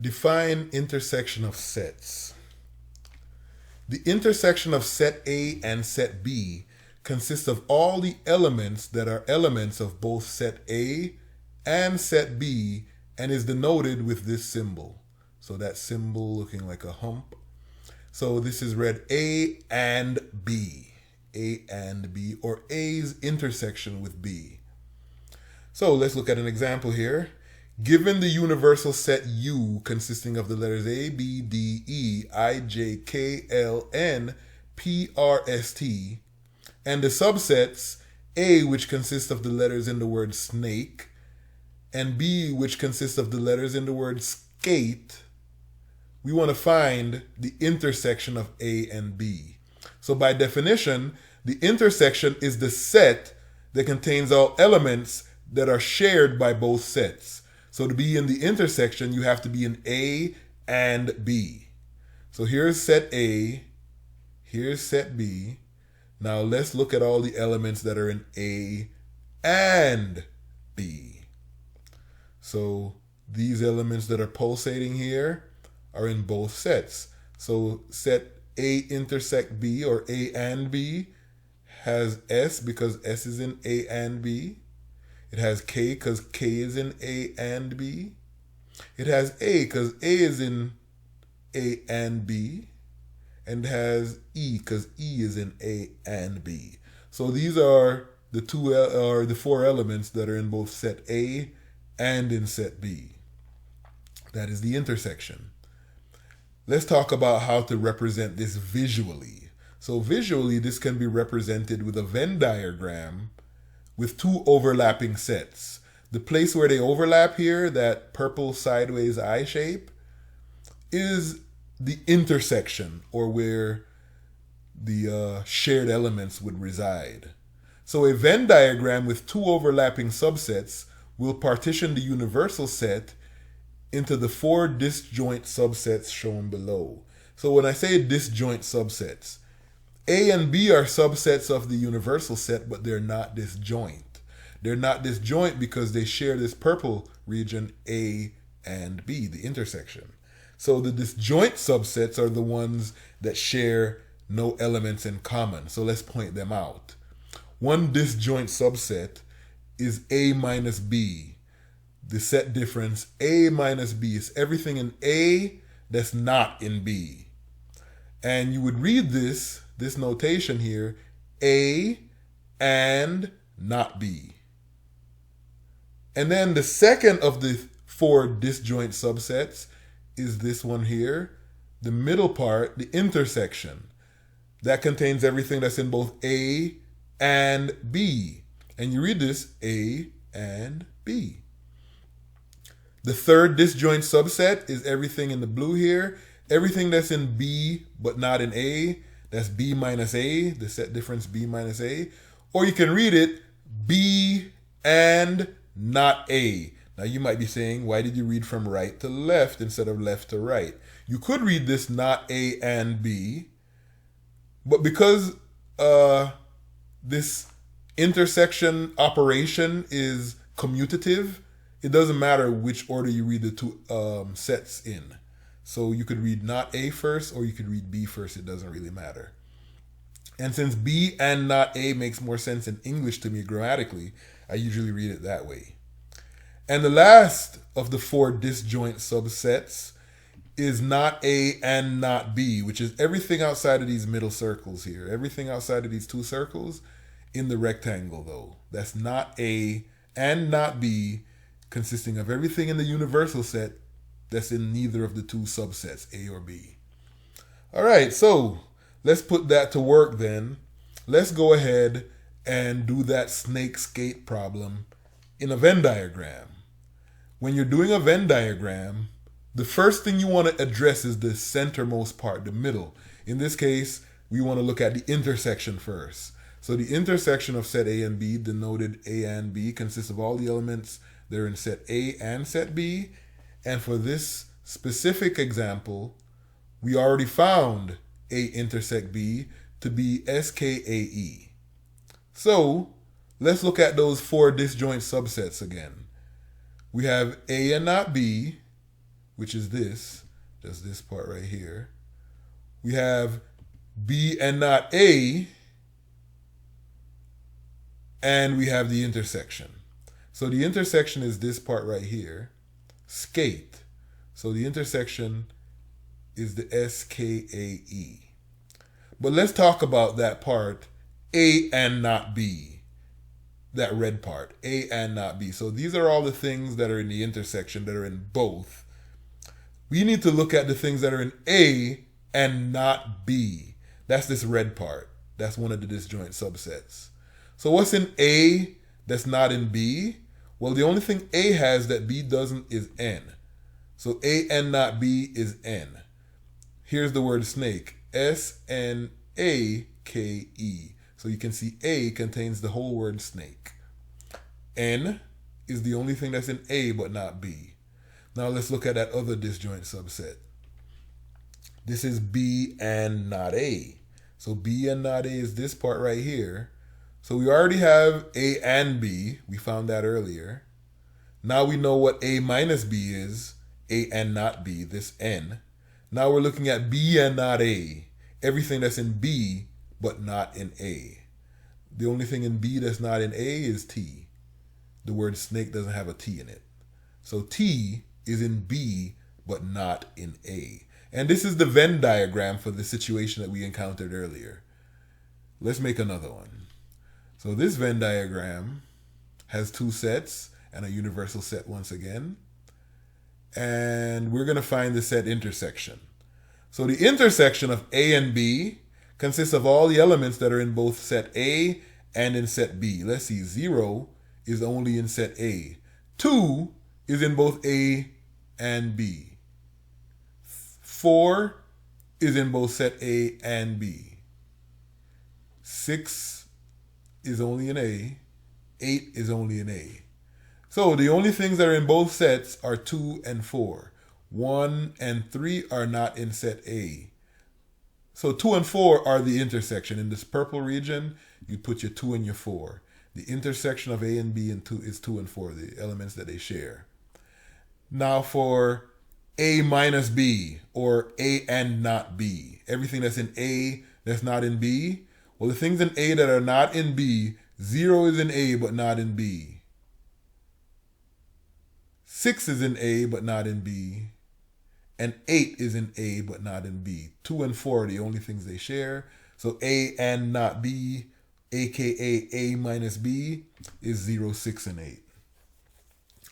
Define intersection of sets. The intersection of set A and set B consists of all the elements that are elements of both set A and set B and is denoted with this symbol. So that symbol looking like a hump. So this is read A and B. A and B, or A's intersection with B. So let's look at an example here. Given the universal set U consisting of the letters A, B, D, E, I, J, K, L, N, P, R, S, T, and the subsets A, which consists of the letters in the word snake, and B, which consists of the letters in the word skate, we want to find the intersection of A and B. So by definition, the intersection is the set that contains all elements that are shared by both sets. So to be in the intersection, you have to be in A and B. So here's set A, here's set B. Now let's look at all the elements that are in A and B. So these elements that are pulsating here are in both sets. So set A intersect B, or A and B, has S because S is in A and B. It has K because K is in A and B. It has A because A is in A and B. And it has E because E is in A and B. So these are the four elements that are in both set A and in set B. That is the intersection. Let's talk about how to represent this visually. So visually, this can be represented with a Venn diagram with two overlapping sets. The place where they overlap here, that purple sideways eye shape, is the intersection, or where the shared elements would reside. So a Venn diagram with two overlapping subsets will partition the universal set into the four disjoint subsets shown below. So when I say disjoint subsets, A and B are subsets of the universal set, but they're not disjoint. They're not disjoint because they share this purple region A and B, the intersection. So the disjoint subsets are the ones that share no elements in common. So let's point them out. One disjoint subset is A minus B. The set difference A minus B is everything in A that's not in B. And you would read this notation here, A and not B. And then the second of the four disjoint subsets is this one here, the middle part, the intersection. That contains everything that's in both A and B. And you read this, A and B. The third disjoint subset is everything in the blue here, everything that's in B but not in A. That's B minus A, the set difference B minus A. Or you can read it B and not A. Now you might be saying, why did you read from right to left instead of left to right? You could read this not A and B, but because this intersection operation is commutative, it doesn't matter which order you read the two sets in. So you could read not A first, or you could read B first. It doesn't really matter. And since B and not A makes more sense in English to me grammatically, I usually read it that way. And the last of the four disjoint subsets is not A and not B, which is everything outside of these middle circles here. Everything outside of these two circles in the rectangle, though. That's not A and not B, consisting of everything in the universal set that's in neither of the two subsets, A or B. All right, so let's put that to work then. Let's go ahead and do that snake skate problem in a Venn diagram. When you're doing a Venn diagram, the first thing you want to address is the centermost part, the middle. In this case, we want to look at the intersection first. So the intersection of set A and B, denoted A and B, consists of all the elements that are in set A and set B. And for this specific example, we already found A intersect B to be SKAE. So let's look at those four disjoint subsets again. We have A and not B, which is this, just this part right here. We have B and not A, and we have the intersection. So the intersection is this part right here, skate. So the intersection is the SKAE. But let's talk about that part, A and not B. That red part, A and not B. So these are all the things that are in the intersection that are in both. We need to look at the things that are in A and not B. That's this red part. That's one of the disjoint subsets. So what's in A that's not in B? Well, the only thing A has that B doesn't is N. So A and not B is N. Here's the word snake, SNAKE. So you can see A contains the whole word snake. N is the only thing that's in A but not B. Now let's look at that other disjoint subset. This is B and not A. So B and not A is this part right here. So we already have A and B. We found that earlier. Now we know what A minus B is. A and not B, this N. Now we're looking at B and not A. Everything that's in B but not in A. The only thing in B that's not in A is T. The word snake doesn't have a T in it. So T is in B but not in A. And this is the Venn diagram for the situation that we encountered earlier. Let's make another one. So this Venn diagram has two sets and a universal set once again. And we're going to find the set intersection. So the intersection of A and B consists of all the elements that are in both set A and in set B. Let's see, 0 is only in set A. 2 is in both A and B. 4 is in both set A and B. 6 is only in A. 8 is only in A. So the only things that are in both sets are 2 and 4. 1 and 3 are not in set A. So 2 and 4 are the intersection. In this purple region, you put your 2 and your 4. The intersection of A and B and 2 is 2 and 4, the elements that they share. Now for A minus B, or A and not B, everything that's in A that's not in B, well, the things in A that are not in B, 0 is in A but not in B. 6 is in A but not in B. And 8 is in A but not in B. 2 and 4 are the only things they share. So A and not B, aka A minus B, is 0, 6, and 8.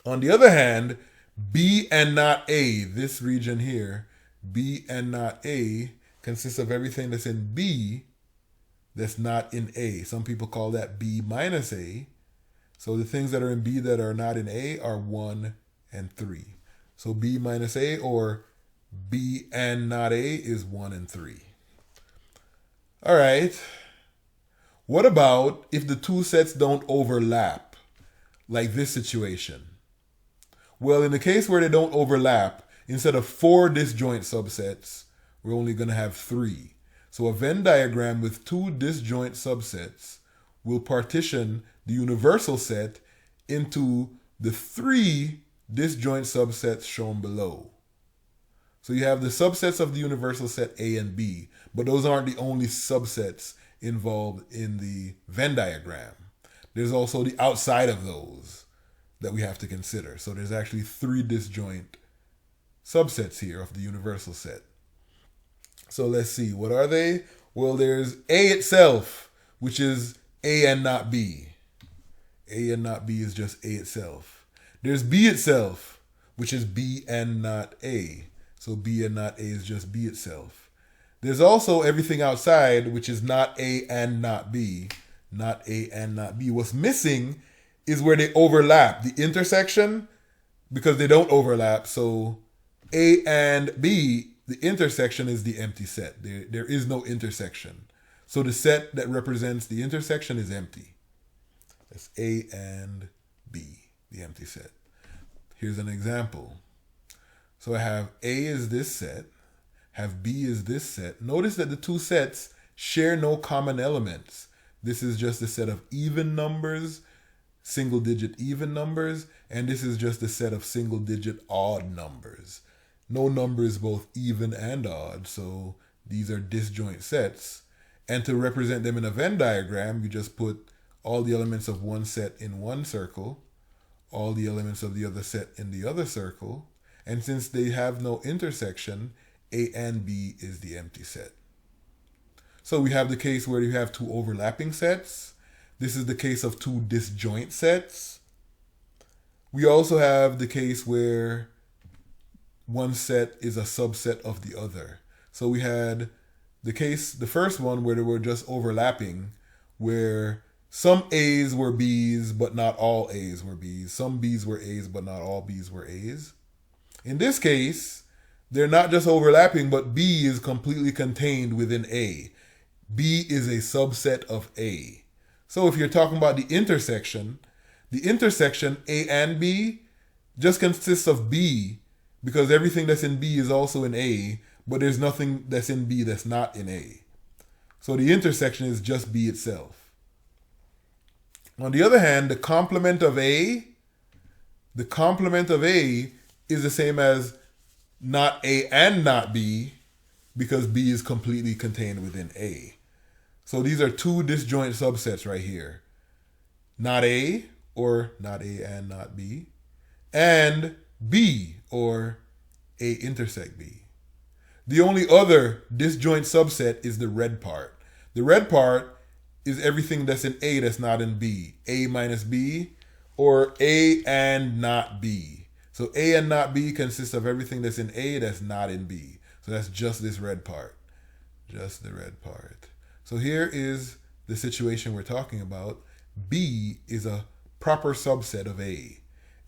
On the other hand, B and not A, this region here, B and not A, consists of everything that's in B that's not in A. Some people call that B minus A. So the things that are in B that are not in A are 1 and 3. So B minus A, or B and not A, is 1 and 3. All right. What about if the two sets don't overlap, like this situation? Well, in the case where they don't overlap, instead of 4 disjoint subsets, we're only going to have 3. So a Venn diagram with 2 disjoint subsets will partition the universal set into the 3 disjoint subsets shown below. So you have the subsets of the universal set A and B, but those aren't the only subsets involved in the Venn diagram. There's also the outside of those that we have to consider. So there's actually 3 disjoint subsets here of the universal set. So let's see, what are they? Well, there's A itself, which is A and not B. A and not B is just A itself. There's B itself, which is B and not A. So B and not A is just B itself. There's also everything outside, which is not A and not B. Not A and not B. What's missing is where they overlap. The intersection, because they don't overlap. So A and B, the intersection is the empty set. There is no intersection. So the set that represents the intersection is empty. That's A and B, the empty set. Here's an example. So I have A is this set, have B is this set. Notice that the two sets share no common elements. This is just a set of even numbers, single digit even numbers, and this is just a set of single digit odd numbers. no number is both even and odd, so these are disjoint sets. And to represent them in a Venn diagram, you just put all the elements of one set in one circle, all the elements of the other set in the other circle, and since they have no intersection, A and B is the empty set. So we have the case where you have two overlapping sets. This is the case of two disjoint sets. We also have the case where one set is a subset of the other. So we had the first one where they were just overlapping, where some A's were B's, but not all A's were B's. Some B's were A's, but not all B's were A's. In this case, they're not just overlapping, but B is completely contained within A. B is a subset of A. So if you're talking about the intersection A and B just consists of B, because everything that's in B is also in A, but there's nothing that's in B that's not in A. So the intersection is just B itself. On the other hand, the complement of A is the same as not A and not B, because B is completely contained within A. So these are two disjoint subsets right here. Not A, or not A and not B, and B, or A intersect B. The only other disjoint subset is the red part. The red part is everything that's in A that's not in B. A minus B, or A and not B. So A and not B consists of everything that's in A that's not in B. So that's just this red part. Just the red part. So here is the situation we're talking about. B is a proper subset of A.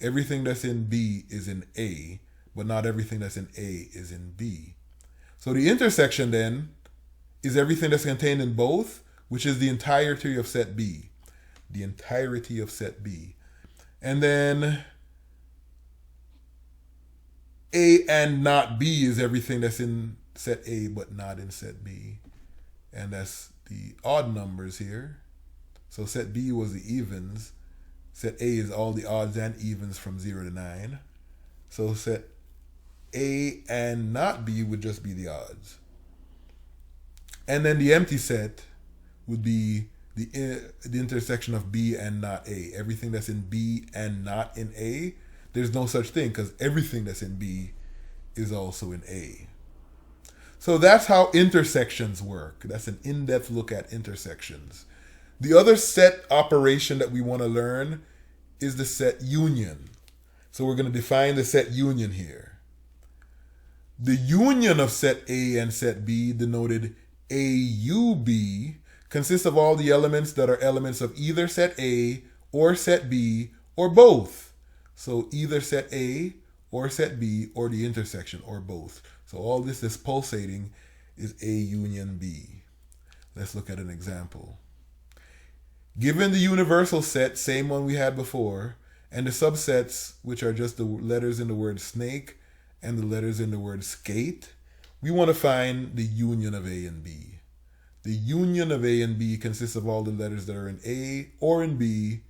Everything that's in B is in A, but not everything that's in A is in B. So the intersection then is everything that's contained in both, which is the entirety of set B. The entirety of set B. And then A and not B is everything that's in set A but not in set B. And that's the odd numbers here. So set B was the evens. Set A is all the odds and evens from 0 to 9. So set A and not B would just be the odds. And then the empty set would be the intersection of B and not A. Everything that's in B and not in A, there's no such thing because everything that's in B is also in A. So that's how intersections work. That's an in-depth look at intersections. The other set operation that we want to learn is the set union. So we're going to define the set union here. The union of set A and set B, denoted AUB, consists of all the elements that are elements of either set A or set B or both. So either set A or set B or the intersection or both. So all this that's pulsating is A union B. Let's look at an example. Given the universal set, same one we had before, and the subsets, which are just the letters in the word snake and the letters in the word skate, we want to find the union of A and B. The union of A and B consists of all the letters that are in A or in B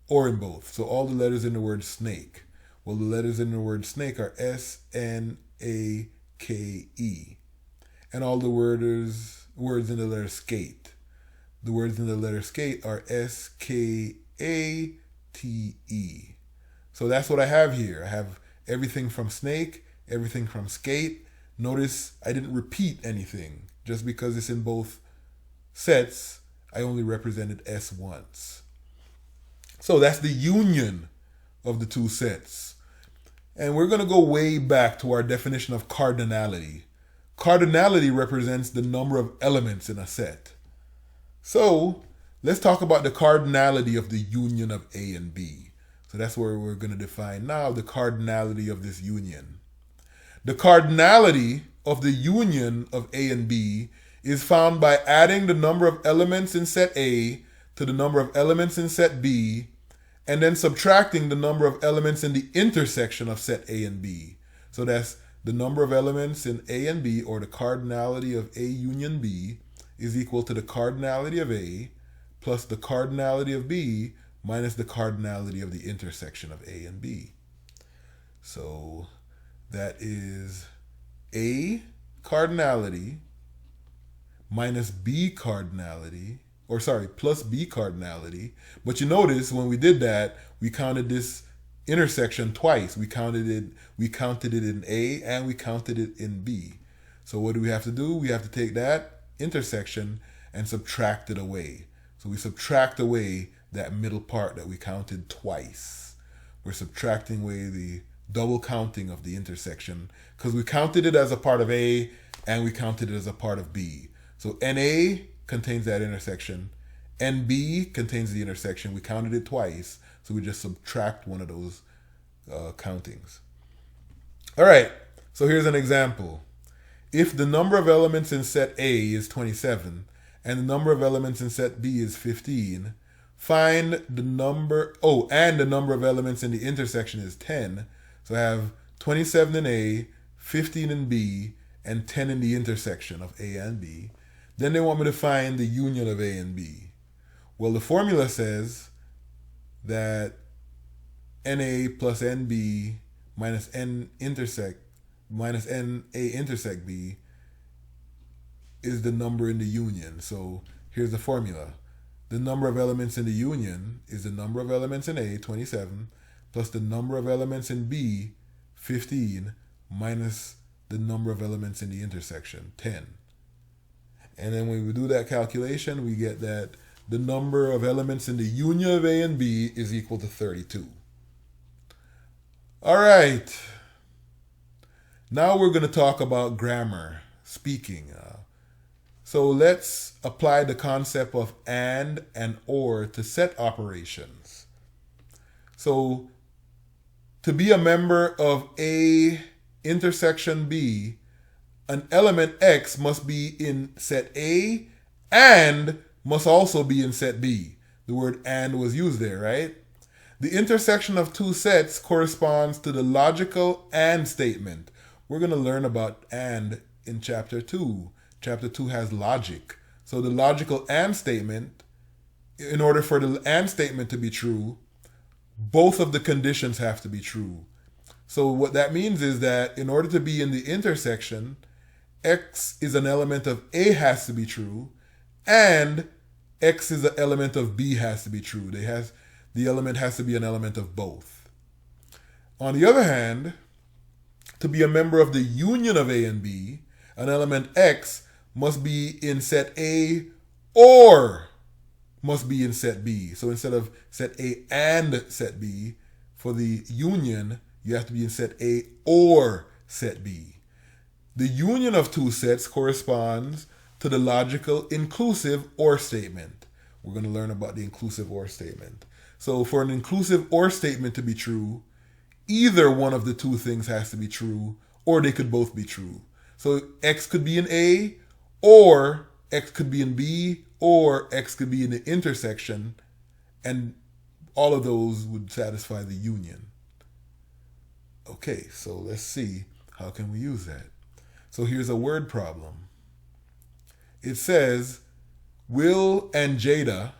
or in both. So all the letters in the word snake. Well, the letters in the word snake are S, N, A, K, E. And all the words in the letter skate. The words in the letter skate are S, K, A, T, E. So that's what I have here. I have everything from snake, everything from skate. Notice I didn't repeat anything. Just because it's in both sets, I only represented S once. So that's the union of the two sets. And we're going to go way back to our definition of cardinality. Cardinality represents the number of elements in a set. So let's talk about the cardinality of the union of A and B. So that's where we're going to define now the cardinality of this union. The cardinality of the union of A and B is found by adding the number of elements in set A to the number of elements in set B, and then subtracting the number of elements in the intersection of set A and B. So that's the number of elements in A and B, or the cardinality of A union B, is equal to the cardinality of A plus the cardinality of B minus the cardinality of the intersection of A and B. So that is A cardinality minus B cardinality, plus B cardinality. But you notice when we did that, we counted this intersection twice. We counted it in A and we counted it in B. So what do we have to do? We have to take that intersection and subtract it away. So we subtract away that middle part that we counted twice. We're subtracting away the double counting of the intersection because we counted it as a part of A and we counted it as a part of B. So NA contains that intersection. NB contains the intersection. We counted it twice. So we just subtract one of those countings. All right. So here's an example. If the number of elements in set A is 27 and the number of elements in set B is 15, find the number, and the number of elements in the intersection is 10. So I have 27 in A, 15 in B, and 10 in the intersection of A and B. Then they want me to find the union of A and B. Well, the formula says that NA plus NB minus NA intersect B is the number in the union. So here's the formula. The number of elements in the union is the number of elements in A, 27, plus the number of elements in B, 15, minus the number of elements in the intersection, 10. And then when we do that calculation, we get that the number of elements in the union of A and B is equal to 32. All right. Now we're going to talk about grammar, speaking. So let's apply the concept of and or to set operations. So to be a member of A intersection B, an element X must be in set A and must also be in set B. The word and was used there, right? The intersection of two sets corresponds to the logical and statement. We're going to learn about and in chapter 2. Chapter 2 has logic. So the logical and statement, in order for the and statement to be true, both of the conditions have to be true. So what that means is that in order to be in the intersection, X is an element of A has to be true, and X is an element of B has to be true. The element has to be an element of both. On the other hand, to be a member of the union of A and B, an element X must be in set A or must be in set B. So instead of set A and set B, for the union, you have to be in set A or set B. The union of two sets corresponds to the logical inclusive or statement. We're going to learn about the inclusive or statement. So for an inclusive or statement to be true, either one of the two things has to be true, or they could both be true. So X could be in A, or X could be in B, or X could be in the intersection, and all of those would satisfy the union. Okay, so let's see, how can we use that? So here's a word problem. It says, Will and Jada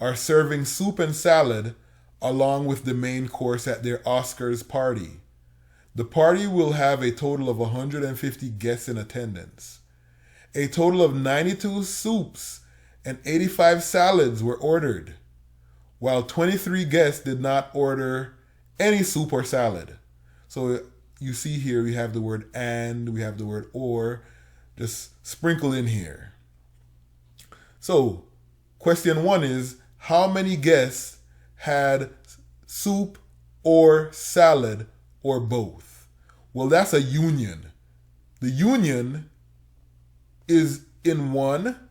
are serving soup and salad along with the main course at their Oscars party. The party will have a total of 150 guests in attendance. A total of 92 soups and 85 salads were ordered, while 23 guests did not order any soup or salad. So you see here we have the word and, we have the word or, just sprinkle in here. So question 1 is, how many guests had soup or salad or both? Well, that's a union. The union is in one,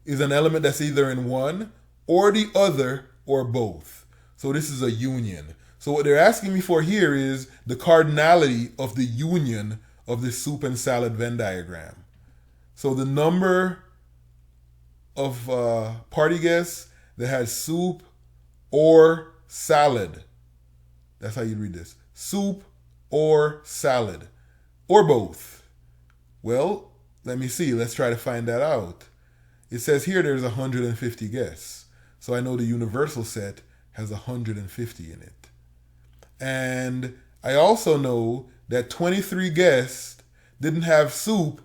is an element that's either in one or the other or both. So this is a union. So what they're asking me for here is the cardinality of the union of the soup and salad Venn diagram. So the number of party guests that had soup or salad. That's how you read this. Soup or salad. Or both. Well, let me see. Let's try to find that out. It says here there's 150 guests. So I know the universal set has 150 in it. And I also know that 23 guests didn't have soup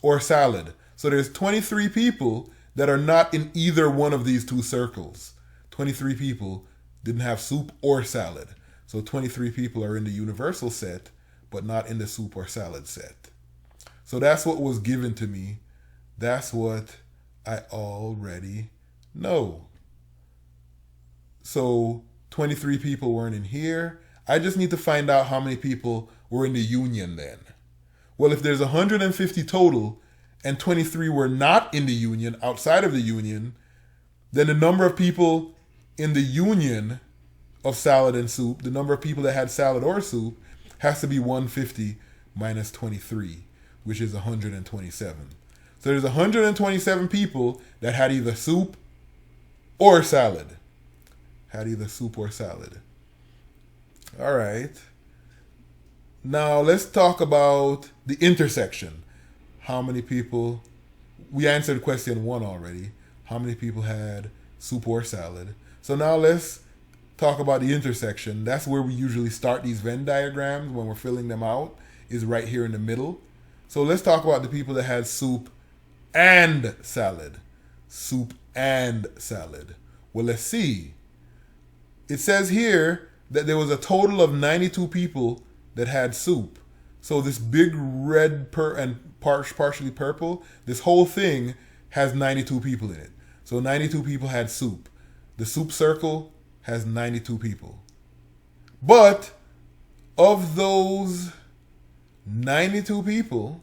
or salad. So there's 23 people that are not in either one of these two circles. 23 people didn't have soup or salad. So 23 people are in the universal set, but not in the soup or salad set. So that's what was given to me. That's what I already know. So 23 people weren't in here. I just need to find out how many people were in the union then. Well, if there's 150 total and 23 were not in the union, outside of the union, then the number of people in the union of salad and soup, the number of people that had salad or soup, has to be 150 minus 23, which is 127. So there's 127 people that had either soup or salad. Had either soup or salad. All right. Now let's talk about the intersection. How many people, we answered question 1 already. How many people had soup or salad? So now let's talk about the intersection. That's where we usually start these Venn diagrams when we're filling them out, is right here in the middle. So let's talk about the people that had soup and salad. Soup and salad. Well, let's see. It says here that there was a total of 92 people that had soup. So this big red and partially purple, this whole thing has 92 people in it. So 92 people had soup. The soup circle has 92 people. But of those 92 people,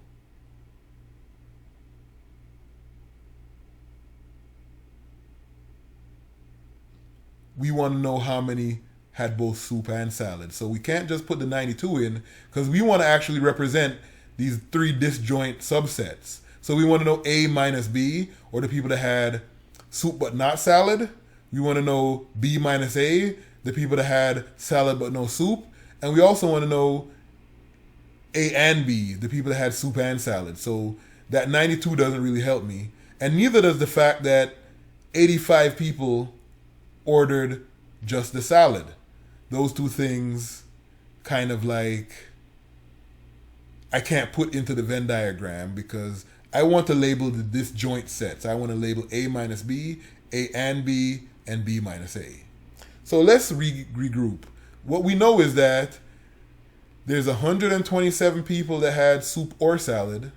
we want to know how many had both soup and salad. So we can't just put the 92 in, because we want to actually represent these 3 disjoint subsets. So we want to know A minus B, or the people that had soup but not salad. We want to know B minus A, the people that had salad but no soup. And we also want to know A and B, the people that had soup and salad. So that 92 doesn't really help me. And neither does the fact that 85 people ordered just the salad. Those two things kind of like I can't put into the Venn diagram, because I want to label the disjoint sets. I want to label A minus B, A and B, and B minus A. So let's regroup. What we know is that there's 127 people that had soup or salad,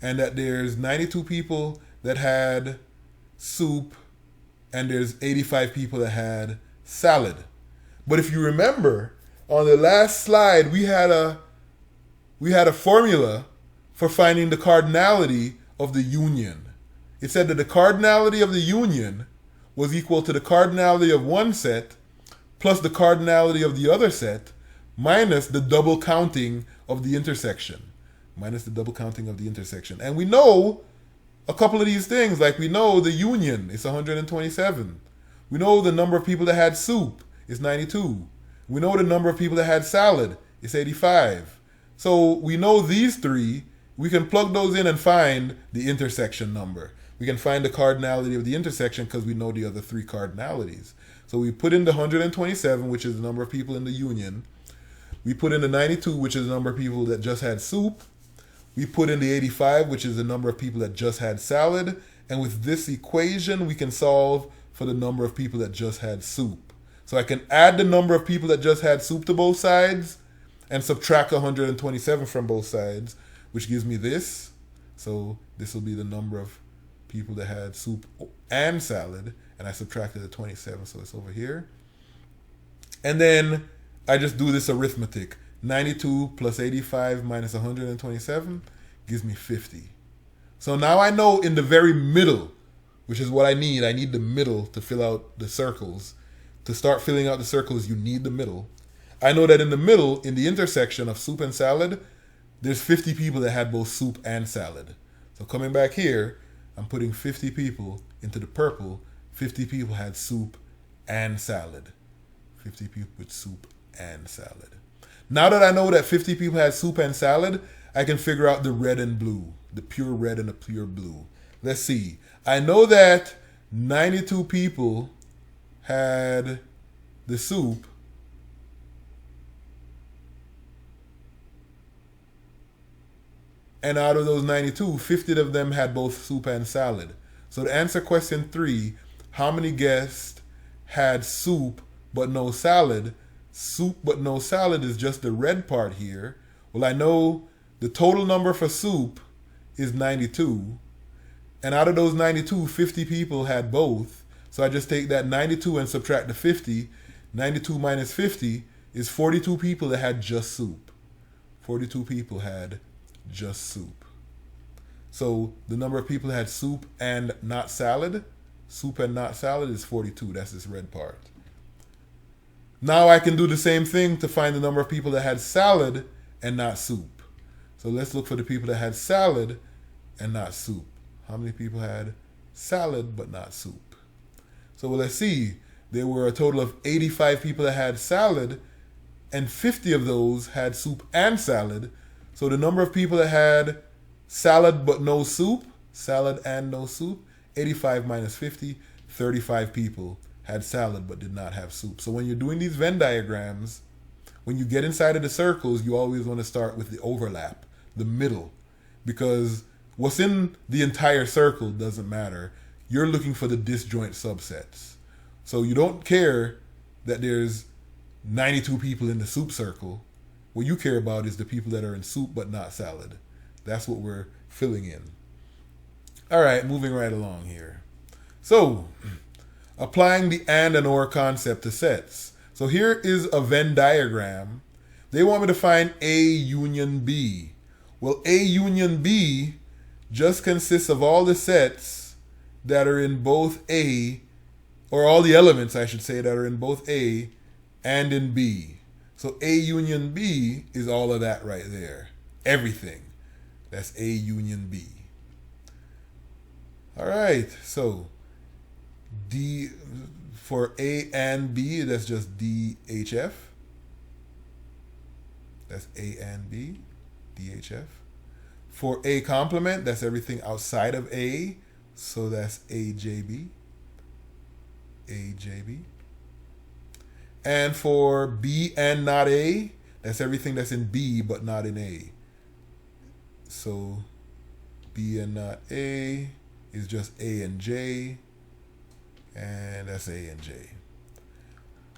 and that there's 92 people that had soup, and there's 85 people that had salad. But if you remember, on the last slide, we had a formula for finding the cardinality of the union. It said that the cardinality of the union was equal to the cardinality of one set plus the cardinality of the other set minus the double counting of the intersection. And we know a couple of these things. Like, we know the union is 127. We know the number of people that had soup is 92. We know the number of people that had salad is 85. So we know these 3. We can plug those in and find the intersection number. We can find the cardinality of the intersection because we know the other 3 cardinalities. So we put in the 127, which is the number of people in the union. We put in the 92, which is the number of people that just had soup. We put in the 85, which is the number of people that just had salad. And with this equation, we can solve for the number of people that just had soup. So I can add the number of people that just had soup to both sides and subtract 127 from both sides, which gives me this. So this will be the number of people that had soup and salad, and I subtracted the 27, so it's over here. And then I just do this arithmetic. 92 plus 85 minus 127 gives me 50. So now I know in the very middle, which is what I need the middle to fill out the circles. To start filling out the circles, you need the middle. I know that in the middle, in the intersection of soup and salad, there's 50 people that had both soup and salad. So coming back here, I'm putting 50 people into the purple. 50 people had soup and salad. 50 people with soup and salad. Now that I know that 50 people had soup and salad, I can figure out the red and blue, the pure red and the pure blue. Let's see. I know that 92 people had the soup And out of those 92, 50 of them had both soup and salad. So to answer question 3, how many guests had soup but no salad? Soup but no salad is just the red part here. Well, I know the total number for soup is 92. And out of those 92, 50 people had both. So I just take that 92 and subtract the 50. 92 minus 50 is 42 people that had just soup. 42 people had just soup. So the number of people that had soup and not salad is 42. That's this red part. Now I can do the same thing to find the number of people that had salad and not soup. So let's look for the people that had salad and not soup. How many people had salad but not soup? So let's see. There were a total of 85 people that had salad, and 50 of those had soup and salad. So the number of people that had salad but no soup, salad and no soup, 85 minus 50, 35 people had salad but did not have soup. So when you're doing these Venn diagrams, when you get inside of the circles, you always want to start with the overlap, the middle, because what's in the entire circle doesn't matter. You're looking for the disjoint subsets. So you don't care that there's 92 people in the soup circle. What you care about is the people that are in soup but not salad. That's what we're filling in. All right, moving right along here. So, applying the and or concept to sets. So here is a Venn diagram. They want me to find A union B. Well, A union B just consists of all the sets that are in both A, or all the elements, I should say, that are in both A and in B. So A union B is all of that right there. Everything. That's A union B. All right, so D for A and B, that's just DHF. That's A and B, DHF. For A complement, that's everything outside of A, so that's AJB. AJB. And for B and not A, that's everything that's in B but not in A. So B and not A is just A and J, and that's A and J.